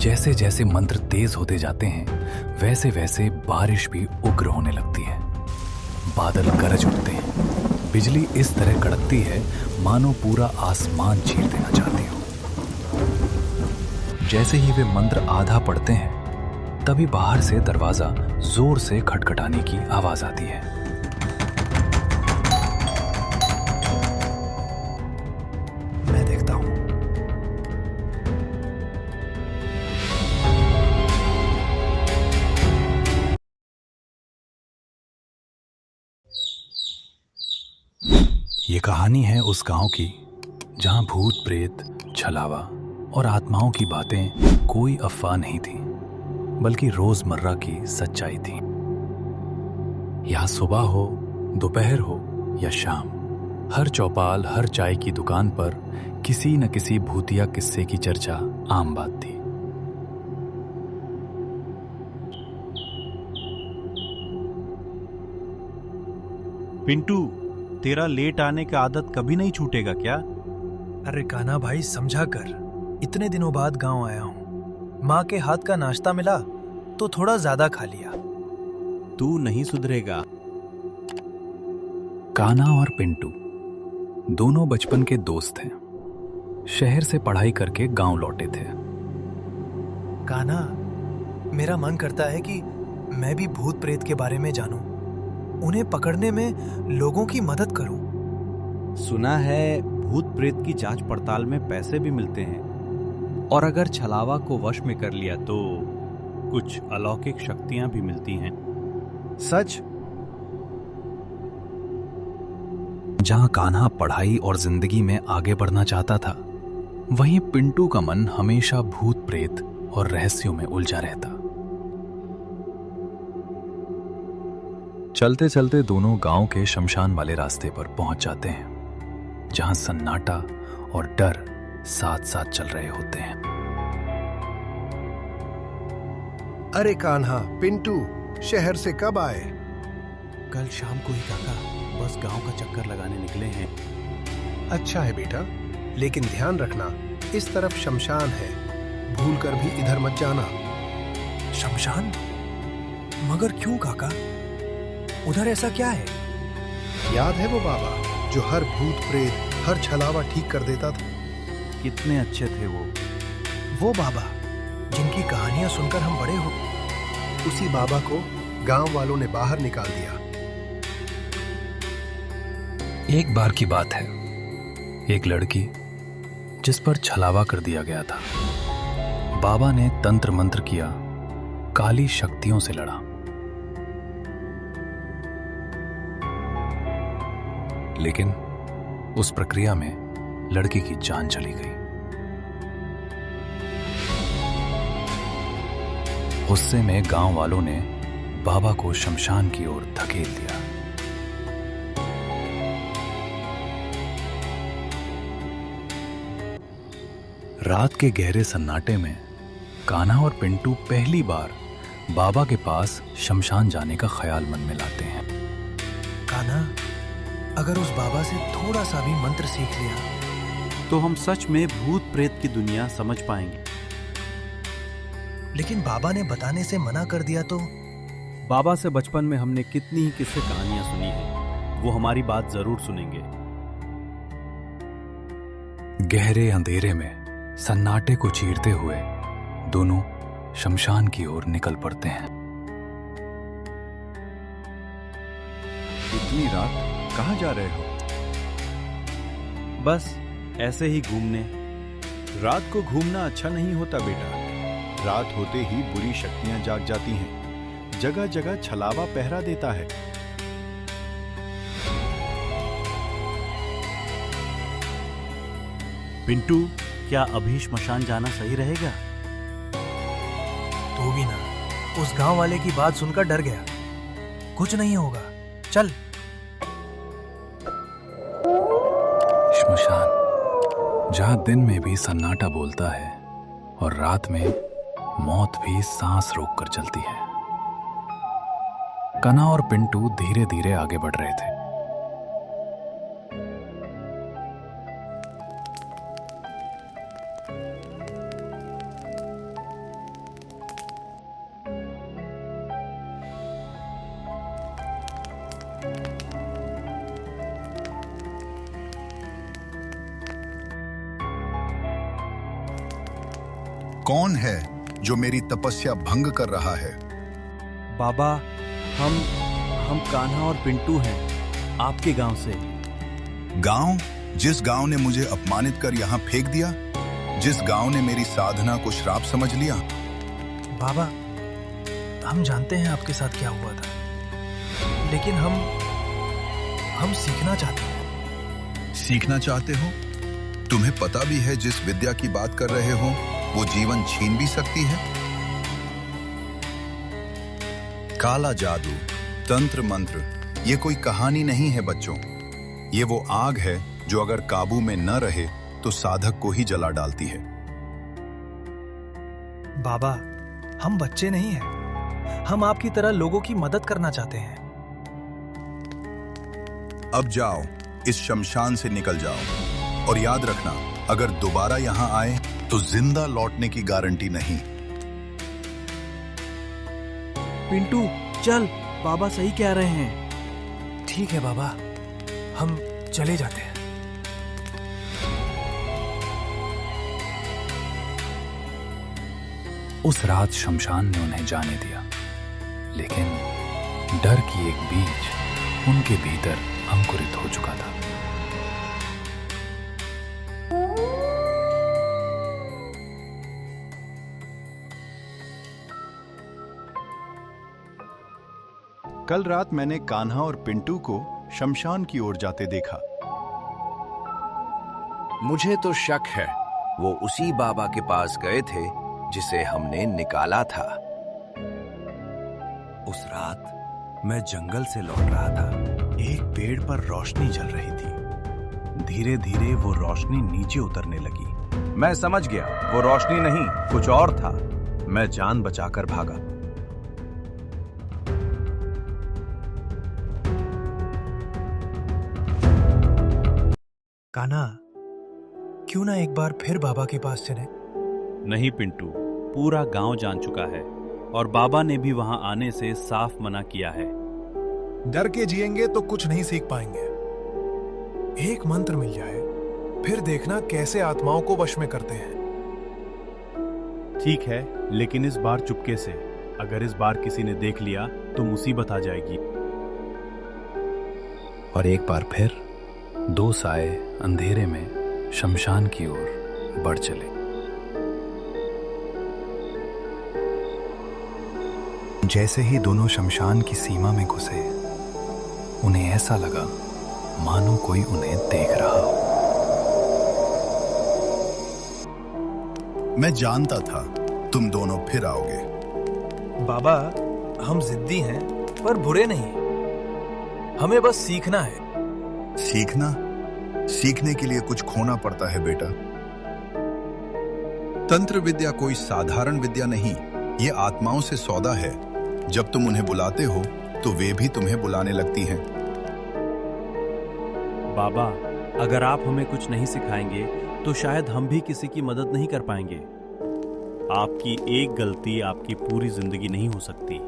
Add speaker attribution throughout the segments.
Speaker 1: जैसे जैसे मंत्र तेज होते जाते हैं वैसे वैसे बारिश भी उग्र होने लगती है। बादल गरज उठते हैं, बिजली इस तरह कड़कती है मानो पूरा आसमान चीर देना चाहती हो। जैसे ही वे मंत्र आधा पढ़ते हैं तभी बाहर से दरवाजा जोर से खटखटाने की आवाज आती है। मैं देखता हूं। ये कहानी है उस गांव की जहां भूत प्रेत, छलावा और आत्माओं की बातें कोई अफवाह नहीं थी, बल्कि रोजमर्रा की सच्चाई थी। यहां सुबह हो, दोपहर हो या शाम, हर चौपाल, हर चाय की दुकान पर किसी न किसी भूतिया किस्से की चर्चा आम बात थी।
Speaker 2: पिंटू, तेरा लेट आने का आदत कभी नहीं छूटेगा क्या?
Speaker 3: अरे कान्हा भाई, समझा कर। इतने दिनों बाद गांव आया हूं। माँ के हाथ का नाश्ता मिला तो थोड़ा ज्यादा खा लिया।
Speaker 2: तू नहीं सुधरेगा।
Speaker 1: कान्हा और पिंटू दोनों बचपन के दोस्त हैं। शहर से पढ़ाई करके गांव लौटे थे।
Speaker 3: कान्हा, मेरा मन करता है कि मैं भी भूत प्रेत के बारे में जानूं, उन्हें पकड़ने में लोगों की मदद करूं।
Speaker 2: सुना है भूत प्रेत की जांच पड़ताल में पैसे भी मिलते हैं, और अगर छलावा को वश में कर लिया तो कुछ अलौकिक शक्तियां भी मिलती हैं।
Speaker 3: सच?
Speaker 1: जहां कान्हा पढ़ाई और जिंदगी में आगे बढ़ना चाहता था, वहीं पिंटू का मन हमेशा भूत प्रेत और रहस्यों में उलझा रहता। चलते चलते दोनों गांव के शमशान वाले रास्ते पर पहुंच जाते हैं, जहां सन्नाटा और डर साथ साथ चल रहे होते हैं।
Speaker 4: अरे कान्हा, पिंटू शहर से कब आए?
Speaker 2: कल शाम को ही काका, बस गांव का चक्कर लगाने निकले हैं।
Speaker 4: अच्छा है बेटा, लेकिन ध्यान रखना, इस तरफ शमशान है, भूलकर भी इधर मत जाना।
Speaker 3: शमशान? मगर क्यों काका? उधर ऐसा क्या है?
Speaker 4: याद है वो बाबा जो हर भूत प्रेत, हर छलावा ठीक कर देता था?
Speaker 2: कितने अच्छे थे वो।
Speaker 3: वो बाबा जिनकी कहानियां सुनकर हम बड़े हो।
Speaker 4: उसी बाबा को गांव वालों ने बाहर निकाल दिया।
Speaker 1: एक बार की बात है, एक लड़की जिस पर छलावा कर दिया गया था, बाबा ने तंत्र मंत्र किया, काली शक्तियों से लड़ा, लेकिन उस प्रक्रिया में लड़की की जान चली गई। गुस्से में गांव वालों ने बाबा को शमशान की ओर धकेल दिया। रात के गहरे सन्नाटे में कान्हा और पिंटू पहली बार बाबा के पास शमशान जाने का ख्याल मन में लाते हैं।
Speaker 3: कान्हा, अगर उस बाबा से थोड़ा सा भी मंत्र सीख लिया
Speaker 2: तो हम सच में भूत प्रेत की दुनिया समझ पाएंगे।
Speaker 3: लेकिन बाबा ने बताने से मना कर दिया तो?
Speaker 2: बाबा से बचपन में हमने कितनी ही किस्से कहानियां सुनी हैं, वो हमारी बात जरूर सुनेंगे।
Speaker 1: गहरे अंधेरे में सन्नाटे को चीरते हुए दोनों शमशान की ओर निकल पड़ते हैं।
Speaker 2: इतनी रात कहाँ जा रहे हो? बस ऐसे ही घूमने।
Speaker 5: रात को घूमना अच्छा नहीं होता बेटा। रात होते ही बुरी शक्तियां जाग जाती हैं। जगह जगह छलावा पहरा देता है।
Speaker 2: पिंटू, क्या अभी श्मशान जाना सही रहेगा?
Speaker 3: तू भी ना, उस गांव वाले की बात सुनकर डर गया। कुछ नहीं होगा, चल।
Speaker 1: श्मशान, जहां दिन में भी सन्नाटा बोलता है और रात में मौत भी सांस रोककर चलती है। कान्हा और पिंटू धीरे धीरे आगे बढ़ रहे थे।
Speaker 5: कौन है जो मेरी तपस्या भंग कर रहा है?
Speaker 2: बाबा, हम कान्हा और पिंटू हैं, आपके गांव से।
Speaker 5: गांव? जिस गांव ने मुझे अपमानित कर यहाँ फेंक दिया, जिस गांव ने मेरी साधना को श्राप समझ लिया।
Speaker 3: बाबा, हम जानते हैं आपके साथ क्या हुआ था, लेकिन हम सीखना चाहते हैं।
Speaker 5: सीखना चाहते हो? तुम्हें पता भी है जिस विद्या की बात कर रहे हो वो जीवन छीन भी सकती है। काला जादू, तंत्र मंत्र, ये कोई कहानी नहीं है बच्चों। ये वो आग है जो अगर काबू में न रहे तो साधक को ही जला डालती है।
Speaker 3: बाबा, हम बच्चे नहीं हैं। हम आपकी तरह लोगों की मदद करना चाहते हैं।
Speaker 5: अब जाओ, इस शमशान से निकल जाओ, और याद रखना, अगर दोबारा यहां आए तो जिंदा लौटने की गारंटी नहीं।
Speaker 2: पिंटू, चल, बाबा सही कह रहे हैं।
Speaker 3: ठीक है बाबा, हम चले जाते हैं।
Speaker 1: उस रात शमशान ने उन्हें जाने दिया, लेकिन डर की एक बीज उनके भीतर अंकुरित हो चुका था।
Speaker 5: कल रात मैंने कान्हा और पिंटू को शमशान की ओर जाते देखा।
Speaker 6: मुझे तो शक है वो उसी बाबा के पास गए थे जिसे हमने निकाला था।
Speaker 2: उस रात मैं जंगल से लौट रहा था। एक पेड़ पर रोशनी जल रही थी। धीरे धीरे वो रोशनी नीचे उतरने लगी। मैं समझ गया वो रोशनी नहीं, कुछ और था। मैं जान बचाकर भागा।
Speaker 3: कान्हा, क्यों ना एक बार फिर बाबा के पास चले?
Speaker 2: नहीं पिंटू, पूरा गांव जान चुका है और बाबा ने भी वहां आने से साफ मना किया है।
Speaker 4: डर के जिएंगे तो कुछ नहीं सीख पाएंगे। एक मंत्र मिल जाए, फिर देखना कैसे आत्माओं को वश में करते हैं।
Speaker 2: ठीक है, लेकिन इस बार चुपके से। अगर इस बार किसी ने देख लिया तो मुसीबत आ जाएगी।
Speaker 1: और एक बार फिर दो साए अंधेरे में शमशान की ओर बढ़ चले। जैसे ही दोनों शमशान की सीमा में घुसे, उन्हें ऐसा लगा मानो कोई उन्हें देख रहा हो।
Speaker 5: मैं जानता था तुम दोनों फिर आओगे।
Speaker 3: बाबा, हम जिद्दी हैं पर बुरे नहीं। हमें बस सीखना है।
Speaker 5: सीखना? सीखने के लिए कुछ खोना पड़ता है बेटा। तंत्र विद्या कोई साधारण विद्या नहीं, ये आत्माओं से सौदा है। जब तुम उन्हें बुलाते हो तो वे भी तुम्हें बुलाने लगती हैं।
Speaker 2: बाबा, अगर आप हमें कुछ नहीं सिखाएंगे तो शायद हम भी किसी की मदद नहीं कर पाएंगे। आपकी एक गलती आपकी पूरी जिंदगी नहीं हो सकती।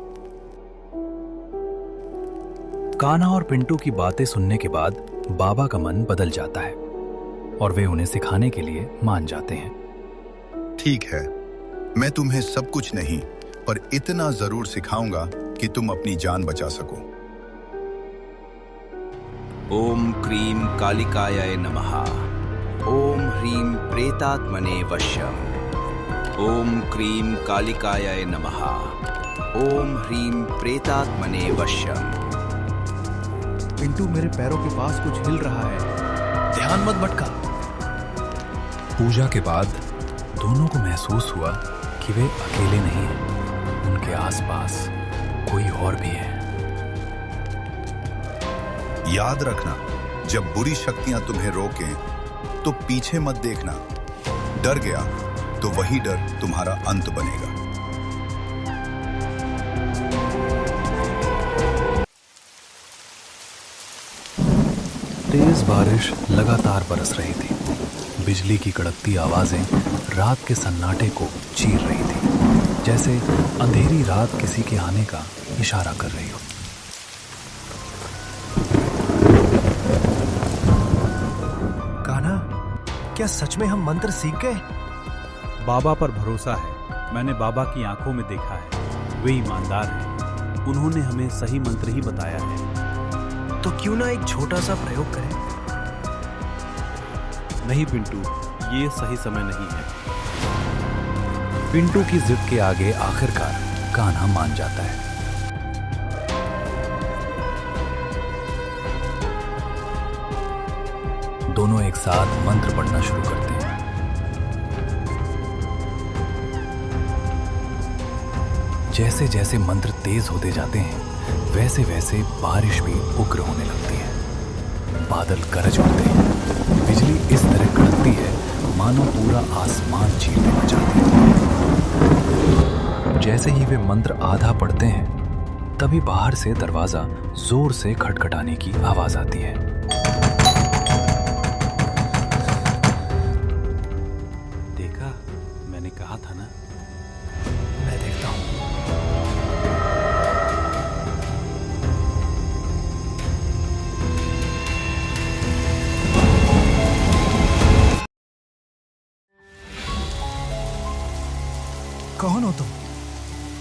Speaker 1: कान्हा और पिंटू की बातें सुनने के बाद बाबा का मन बदल जाता है और वे उन्हें सिखाने के लिए मान जाते हैं।
Speaker 5: ठीक है, मैं तुम्हें सब कुछ नहीं, पर इतना जरूर सिखाऊंगा कि तुम अपनी जान बचा सको।
Speaker 6: ओम क्रीम कालिकाय नमः। ओम ह्रीम प्रेतात्मने वश्यम। ओम क्रीम कालिकाय नमः। ओम ह्रीम प्रेतात्मने वश्यम।
Speaker 2: पिंटू, मेरे पैरों के पास कुछ हिल रहा है।
Speaker 3: ध्यान मत भटका।
Speaker 1: पूजा के बाद दोनों को महसूस हुआ कि वे अकेले नहीं हैं, उनके आसपास कोई और भी है।
Speaker 5: याद रखना, जब बुरी शक्तियां तुम्हें रोकें तो पीछे मत देखना। डर गया तो वही डर तुम्हारा अंत बनेगा।
Speaker 1: तेज बारिश लगातार बरस रही थी। बिजली की कड़कती आवाजें रात के सन्नाटे को चीर रही थी, जैसे अंधेरी रात किसी के आने का इशारा कर रही हो।
Speaker 3: कान्हा, क्या सच में हम मंत्र सीख गए?
Speaker 7: बाबा पर भरोसा है। मैंने बाबा की आंखों में देखा है, वे ईमानदार हैं। उन्होंने हमें सही मंत्र ही बताया है।
Speaker 3: तो क्यों ना एक छोटा सा प्रयोग करें?
Speaker 7: नहीं पिंटू, ये सही समय नहीं है।
Speaker 1: पिंटू की जिद के आगे आखिरकार कान्हा मान जाता है। दोनों एक साथ मंत्र पढ़ना शुरू करते हैं। जैसे जैसे मंत्र तेज होते जाते हैं, वैसे वैसे बारिश भी उग्र होने लगती है। बादल गरज उठते हैं, बिजली इस तरह कड़कती है मानो पूरा आसमान चीर देना चाहती है। जैसे ही वे मंत्र आधा पढ़ते हैं, तभी बाहर से दरवाजा जोर से खटखटाने की आवाज आती है।
Speaker 7: देखा, मैंने कहा था ना।
Speaker 3: मैं देखता हूं। कौन हो तुम?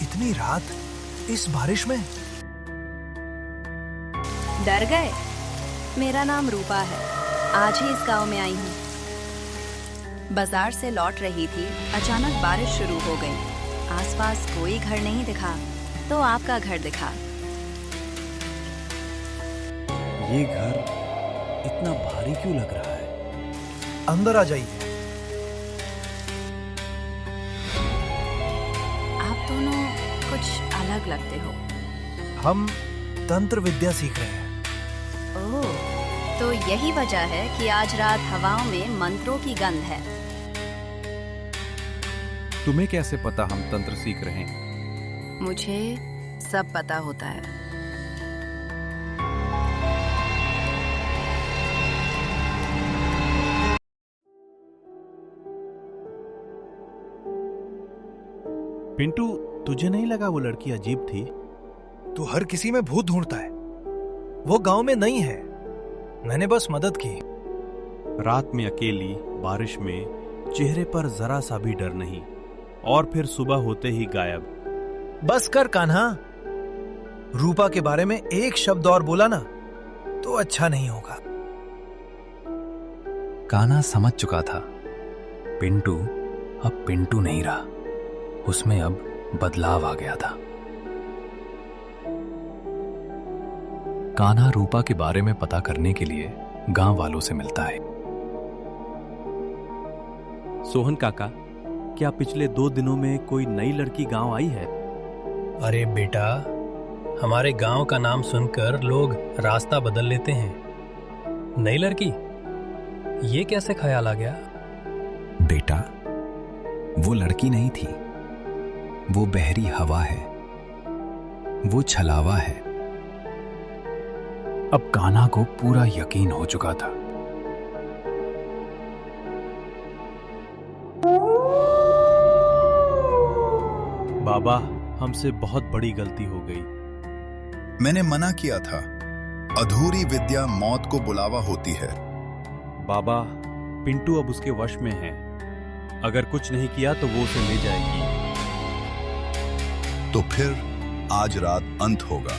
Speaker 3: इतनी रात इस बारिश में?
Speaker 8: डर गए? मेरा नाम रूपा है। आज ही इस गांव में आई हूँ। बाजार से लौट रही थी, अचानक बारिश शुरू हो गई। आसपास कोई घर नहीं दिखा, तो आपका घर दिखा।
Speaker 7: ये घर इतना भारी क्यों लग रहा है?
Speaker 3: अंदर आ जाइए।
Speaker 8: आप दोनों कुछ अलग लगते हो।
Speaker 3: हम तंत्र विद्या सीख रहे हैं।
Speaker 8: ओह, तो यही वजह है कि आज रात हवाओं में मंत्रों की गंध है।
Speaker 7: तुम्हें कैसे पता हम तंत्र सीख रहे हैं?
Speaker 8: मुझे सब पता होता है।
Speaker 7: पिंटू, तुझे नहीं लगा वो लड़की अजीब थी?
Speaker 3: तू हर किसी में भूत ढूंढता है। वो गांव में नहीं है। मैंने बस मदद की।
Speaker 7: रात में अकेली, बारिश में, चेहरे पर जरा सा भी डर नहीं, और फिर सुबह होते ही गायब।
Speaker 3: बस कर कान्हा। रूपा के बारे में एक शब्द और बोला ना तो अच्छा नहीं होगा।
Speaker 1: कान्हा समझ चुका था, पिंटू अब पिंटू नहीं रहा, उसमें अब बदलाव आ गया था। कान्हा रूपा के बारे में पता करने के लिए गांव वालों से मिलता है।
Speaker 7: सोहन काका, क्या पिछले 2 दिनों में कोई नई लड़की गांव आई है?
Speaker 3: अरे बेटा, हमारे गांव का नाम सुनकर लोग रास्ता बदल लेते हैं। नई लड़की? ये कैसे ख्याल आ गया?
Speaker 5: बेटा, वो लड़की नहीं थी, वो बहरी हवा है, वो छलावा है।
Speaker 1: अब कान्हा को पूरा यकीन हो चुका था।
Speaker 7: बाबा, हमसे बहुत बड़ी गलती हो गई।
Speaker 5: मैंने मना किया था, अधूरी विद्या मौत को बुलावा होती है।
Speaker 7: बाबा, पिंटू अब उसके वश में है। अगर कुछ नहीं किया तो वो उसे ले जाएगी।
Speaker 5: तो फिर आज रात अंत होगा।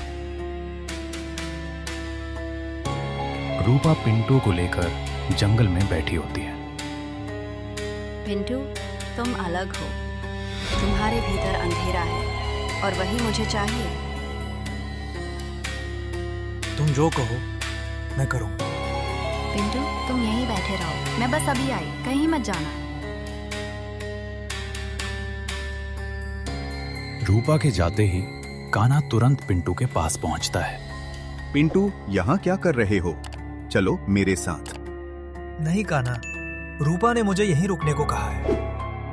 Speaker 1: रूपा पिंटू को लेकर जंगल में बैठी होती है।
Speaker 8: पिंटू, तुम अलग हो। तुम्हारे भीतर अंधेरा है और वही मुझे चाहिए।
Speaker 3: तुम जो कहो मैं करूंगा।
Speaker 8: पिंटू, तुम यहीं बैठे रहो। मैं बस अभी आई, कहीं मत जाना।
Speaker 1: रूपा के जाते ही कान्हा तुरंत पिंटू के पास पहुंचता है।
Speaker 5: पिंटू, यहाँ क्या कर रहे हो? चलो मेरे साथ।
Speaker 3: नहीं कान्हा, रूपा ने मुझे यहीं रुकने को कहा है।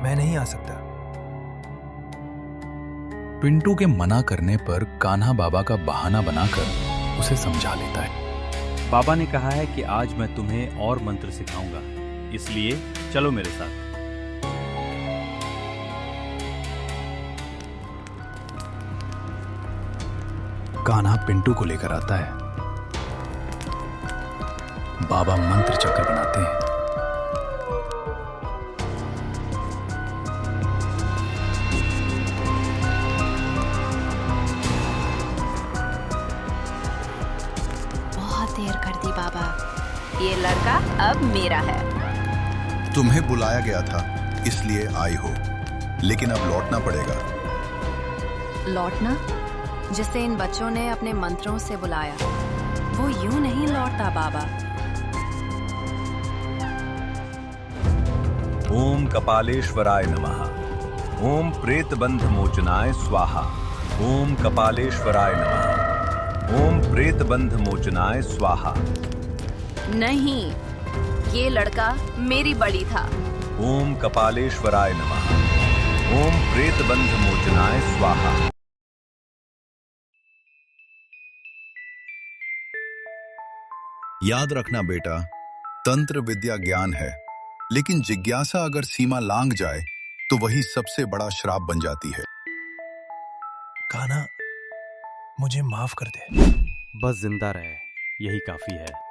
Speaker 3: मैं नहीं आ सकता।
Speaker 1: पिंटू के मना करने पर कान्हा बाबा का बहाना बनाकर उसे समझा लेता है।
Speaker 7: बाबा ने कहा है कि आज मैं तुम्हें और मंत्र सिखाऊंगा, इसलिए चलो मेरे साथ।
Speaker 1: कान्हा पिंटू को लेकर आता है। बाबा मंत्र चक्र बनाते हैं।
Speaker 8: ये लड़का अब मेरा है।
Speaker 5: तुम्हें बुलाया गया था इसलिए आई हो, लेकिन अब लौटना पड़ेगा।
Speaker 8: लौटना? जिसे इन बच्चों ने अपने मंत्रों से बुलाया, वो यूं नहीं लौटता बाबा।
Speaker 2: ओम कपालेश्वराय नमः। ओम प्रेतबंध मोचनाय स्वाहा। ओम कपालेश्वराय नमः। ओम प्रेतबंध मोचनाय स्वाहा।
Speaker 8: नहीं, ये लड़का मेरी बड़ी था।
Speaker 2: ओम कपालेश्वराय नमः। ओम प्रेतबंध मोचनाय स्वाहा।
Speaker 5: याद रखना बेटा, तंत्र विद्या ज्ञान है, लेकिन जिज्ञासा अगर सीमा लांघ जाए तो वही सबसे बड़ा श्राप बन जाती है।
Speaker 3: कान्हा, मुझे माफ कर दे।
Speaker 7: बस जिंदा रहे, यही काफी है।